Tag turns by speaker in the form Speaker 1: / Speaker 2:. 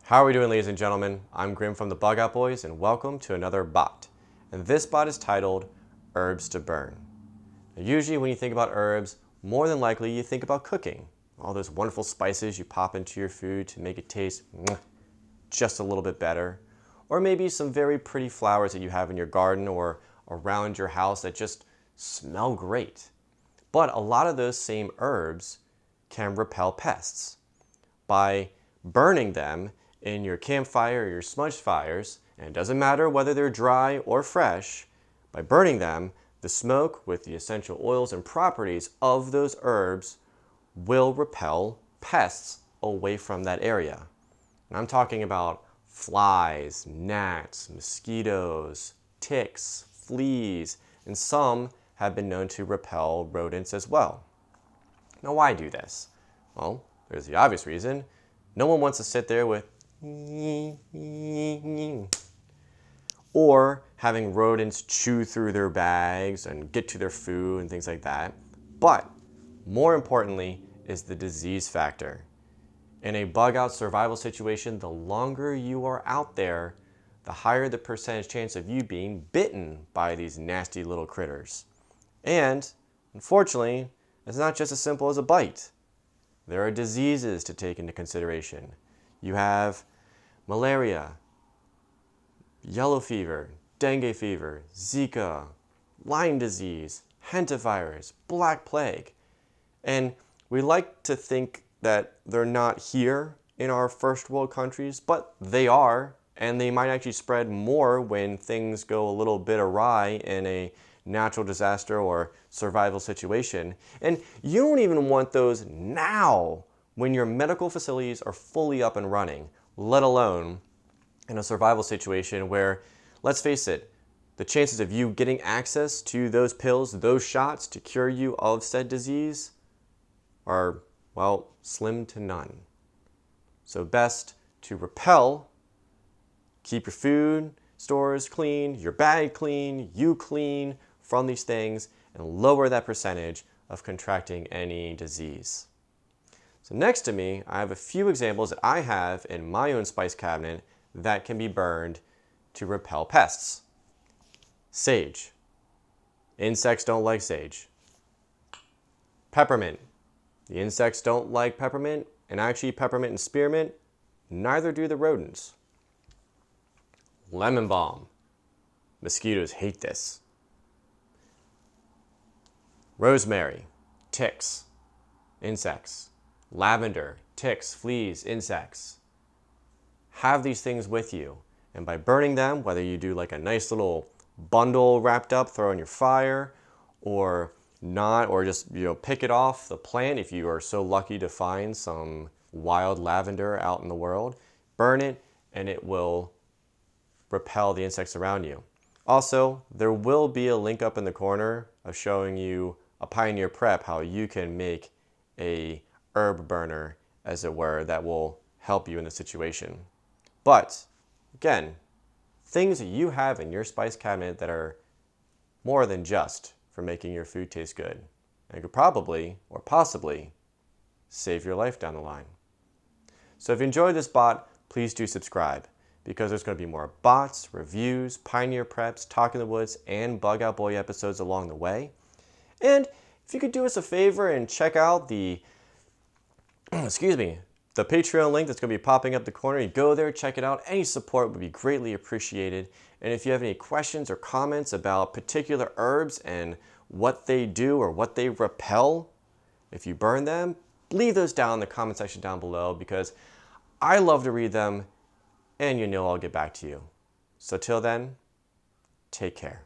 Speaker 1: How are we doing, ladies and gentlemen? I'm Grimm from the Bug Out Boys, and welcome to another bot. And this bot is titled Herbs to Burn. Now, usually when you think about herbs, more than likely you think about cooking. All those wonderful spices you pop into your food to make it taste just a little bit better. Or maybe some very pretty flowers that you have in your garden or around your house that just smell great. But a lot of those same herbs can repel pests. By burning them in your campfire or your smudge fires, and it doesn't matter whether they're dry or fresh, by burning them, the smoke with the essential oils and properties of those herbs will repel pests away from that area. And I'm talking about flies, gnats, mosquitoes, ticks, fleas, and some have been known to repel rodents as well. Now, why do this? Well, there's the obvious reason. No one wants to sit there with or having rodents chew through their bags and get to their food and things like that. But more importantly is the disease factor. In a bug out survival situation, the longer you are out there, the higher the percentage chance of you being bitten by these nasty little critters. And unfortunately, it's not just as simple as a bite. There are diseases to take into consideration. You have malaria, yellow fever, dengue fever, Zika, Lyme disease, hantavirus, black plague. And we like to think that they're not here in our first world countries, but they are, and they might actually spread more when things go a little bit awry in a natural disaster or survival situation. And you don't even want those now when your medical facilities are fully up and running, let alone in a survival situation where, let's face it, the chances of you getting access to those pills, those shots to cure you of said disease are, well, slim to none. So best to repel, keep your food stores clean, your bag clean, you clean from these things, and lower that percentage of contracting any disease. So next to me, I have a few examples that I have in my own spice cabinet that can be burned to repel pests. Sage. Insects don't like sage. Peppermint. The insects don't like peppermint, and actually peppermint and spearmint, neither do the rodents. Lemon balm. Mosquitoes hate this. Rosemary. Ticks. Insects. Lavender, ticks, fleas, insects. Have these things with you. And by burning them, whether you do like a nice little bundle wrapped up, throw in your fire, or not, or just pick it off the plant if you are so lucky to find some wild lavender out in the world, burn it and it will repel the insects around you. Also, there will be a link up in the corner of showing you a Pioneer Prep, how you can make a herb burner, as it were, that will help you in the situation. But again, things that you have in your spice cabinet that are more than just for making your food taste good, and could probably or possibly save your life down the line. So if you enjoyed this bot, please do subscribe, because there's going to be more bots, reviews, Pioneer Preps, Talk in the Woods, and Bug Out Boy episodes along the way. And if you could do us a favor and check out the the Patreon link that's going to be popping up in the corner. You go there, check it out. Any support would be greatly appreciated. And if you have any questions or comments about particular herbs and what they do or what they repel if you burn them, leave those down in the comment section down below, because I love to read them and I'll get back to you. So till then, take care.